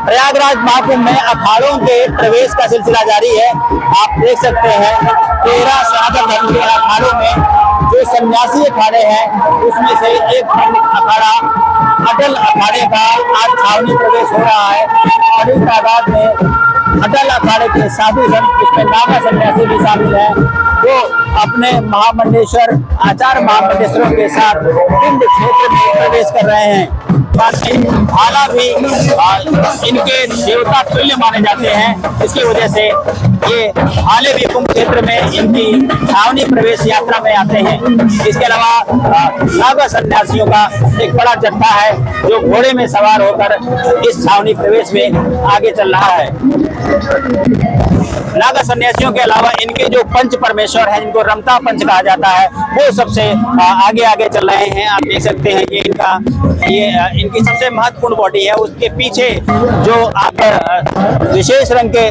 प्रयागराज महाकुंभ में अखाड़ों के प्रवेश का सिलसिला जारी है। आप देख सकते हैं 13 सनातन धर्म के अखाड़ों में जो सन्यासी अखाड़े हैं उसमें से एक प्रमुख अखाड़ा अटल अखाड़े का आज छावनी प्रवेश हो रहा है। बड़ी तादाद में अटल अखाड़े के साधु संत, जिसमें नागा सन्यासी भी शामिल है, वो अपने महामंडलेश्वर आचार्य महामंडलेश्वरों के साथ पिंड क्षेत्र में प्रवेश कर रहे हैं। भाला भी इनके देवता तुल्य माने जाते हैं। इसकी वजह से ये भाले भी कुंभ क्षेत्र में इनकी छावनी प्रवेश यात्रा में आते हैं। इसके अलावा नागा सन्यासियों का एक बड़ा जत्था है जो घोड़े में सवार होकर इस छावनी प्रवेश में आगे चल रहा है। नागा सन्यासियों के अलावा इनके जो पंच परमेश्वर हैं, जिनको रमता पंच कहा जाता है, वो सबसे आगे चल रहे हैं। आप देख सकते हैं कि इनकी सबसे महत्वपूर्ण बॉडी है। उसके पीछे जो आप विशेष रंग के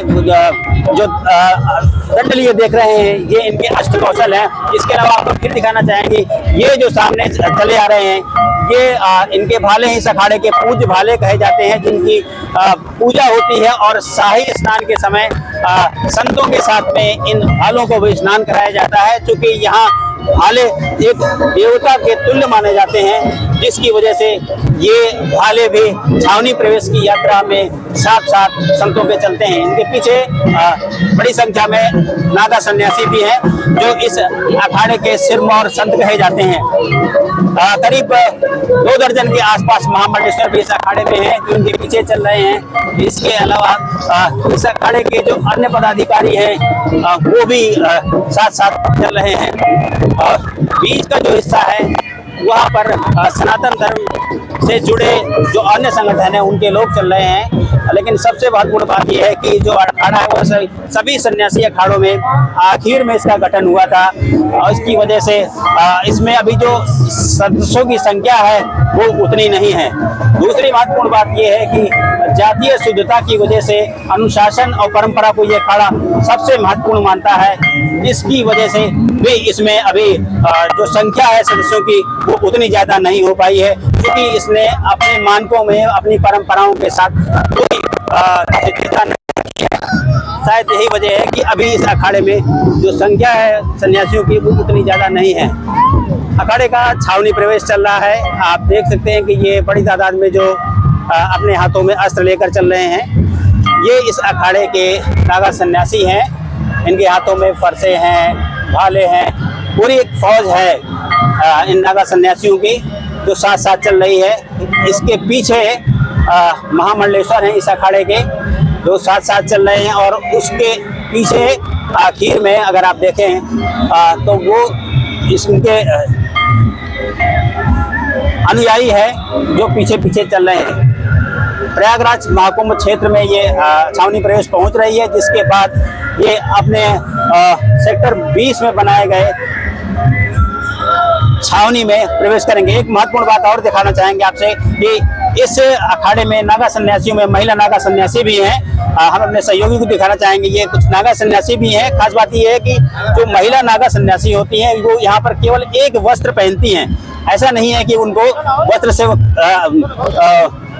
जो दंड लिए देख रहे हैं, ये इनके अष्टकौशल हैं। इसके अलावा आपको फिर दिखाना चाहेंगे, ये जो सामने चले आ रहे हैं, ये इनके भाले ही इस अखाड़े के पूज्य भाले कहे जाते हैं, जिनकी पूजा होती है और शाही स्नान के समय संतों के साथ में इन भालों को भी स्नान कराया जाता है। क्योंकि यहाँ भाले एक देवता के तुल्य माने जाते हैं, जिसकी वजह से ये भाले भी छावनी प्रवेश की यात्रा में साथ साथ संतों के चलते हैं। इनके पीछे बड़ी संख्या में नागा सन्यासी भी हैं, जो इस अखाड़े के सिरमौर संत कहे जाते हैं। करीब 2 दर्जन के आसपास महामंडलेश्वर भी इस अखाड़े में हैं, जो इनके पीछे चल रहे हैं। इसके अलावा इस अखाड़े के जो अन्य पदाधिकारी हैं वो भी साथ साथ चल रहे हैं। और बीच का जो हिस्सा है वहाँ पर सनातन धर्म से जुड़े जो अन्य संगठन हैं उनके लोग चल रहे हैं। लेकिन सबसे महत्वपूर्ण बात यह है कि जो अखाड़ा है वो सभी सन्यासी अखाड़ों में आखिर में इसका गठन हुआ था, और इसकी वजह से इसमें अभी जो सदस्यों की संख्या है वो उतनी नहीं है। दूसरी महत्वपूर्ण बात यह है कि जातीय शुद्धता की वजह से अनुशासन और परंपरा को ये अखाड़ा सबसे महत्वपूर्ण मानता है। इसकी वजह से भी इसमें अभी जो संख्या है सदस्यों की वो उतनी ज्यादा नहीं हो पाई है, क्योंकि इसने अपने मानकों में अपनी परंपराओं के साथ कोई शायद यही वजह है कि अभी इस अखाड़े में जो संख्या है सन्यासियों की वो उतनी ज्यादा नहीं है। अखाड़े का छावनी प्रवेश चल रहा है। आप देख सकते हैं कि ये बड़ी तादाद में जो अपने हाथों में अस्त्र लेकर चल रहे हैं, ये इस अखाड़े के नागा सन्यासी हैं। इनके हाथों में फरसे हैं, भाले हैं, पूरी एक फौज है इन नागा सन्यासियों की जो साथ साथ चल रही है। इसके पीछे महामंडलेश्वर हैं इस अखाड़े के, जो साथ साथ चल रहे हैं। और उसके पीछे आखिर में अगर आप देखें तो वो इसके अनुयायी है जो पीछे पीछे चल रहे हैं। प्रयागराज महाकुंभ क्षेत्र में ये छावनी प्रवेश पहुंच रही है, जिसके बाद ये अपने सेक्टर 20 में बनाए गए छावनी में प्रवेश करेंगे। एक महत्वपूर्ण बात और दिखाना चाहेंगे आपसे कि इस अखाड़े में नागा सन्यासियों में महिला नागा सन्यासी भी हैं। हम अपने सहयोगी को दिखाना चाहेंगे, ये कुछ नागा सन्यासी भी हैं। खास बात यह है कि जो महिला नागा सन्यासी होती हैं वो यहाँ पर केवल एक वस्त्र पहनती हैं। ऐसा नहीं है कि उनको वस्त्र से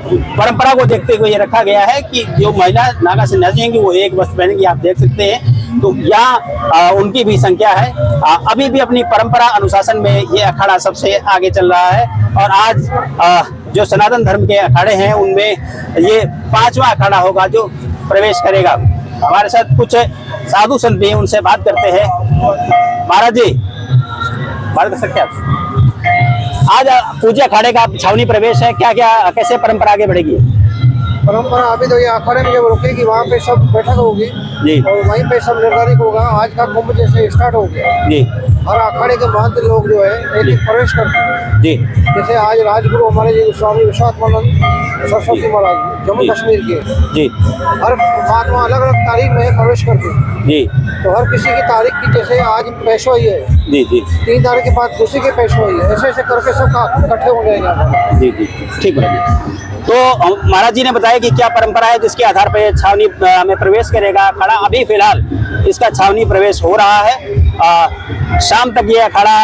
परंपरा को देखते हुए ये रखा गया है कि जो महिला नागा सन्यासी हैं कि वो एक वस्त्र पहनेंगी। आप देख सकते हैं तो यहाँ उनकी भी संख्या है। अभी भी अपनी परंपरा अनुशासन में ये अखाड़ा सबसे आगे चल रहा है। और आज जो सनातन धर्म के अखाड़े हैं उनमें ये 5वां अखाड़ा होगा जो प्रवेश करेगा। हमारे साथ कुछ साधु संत भी हैं, उनसे बात करते हैं। महाराज जी, बात कर सकते हैं आप? आज पूज्य अखाड़े का छावनी प्रवेश है, क्या क्या कैसे परंपरा आगे बढ़ेगी? परंपरा अभी तो ये अखाड़े में जब रुकेगी वहाँ पे सब बैठक होगी जी, और वहीं पे सब निर्धारित होगा। आज का कुंभ जैसे स्टार्ट हो गया जी, हर अखाड़े के महंत लोग जो है एक प्रवेश करते हैं जी। जैसे आज राजगुरु हमारे जी स्वामी विश्वात्मानंद सरस्वती महाराज जम्मू कश्मीर के जी, हर महात्मा अलग अलग तारीख में प्रवेश करते हैं जी, तो हर किसी की तारीख की, जैसे आज पेशवाई है जी, जी, 3 तारीख के बाद दूसरी की पेशवाई है, ऐसे ऐसे करके सब इकट्ठे हो जाएंगे। जी, जी, ठीक है। तो महाराज जी ने बताया कि क्या परंपरा है जिसके आधार पर ये छावनी में प्रवेश करेगा अखाड़ा। अभी फिलहाल इसका छावनी प्रवेश हो रहा है। शाम तक ये अखाड़ा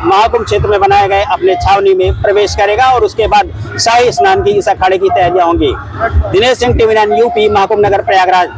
महाकुंभ क्षेत्र में बनाए गए अपने छावनी में प्रवेश करेगा और उसके बाद शाही स्नान की इस अखाड़े की तैयारियां होंगी। दिनेश सिंह, TV9 यूपी, महाकुंभ नगर, प्रयागराज।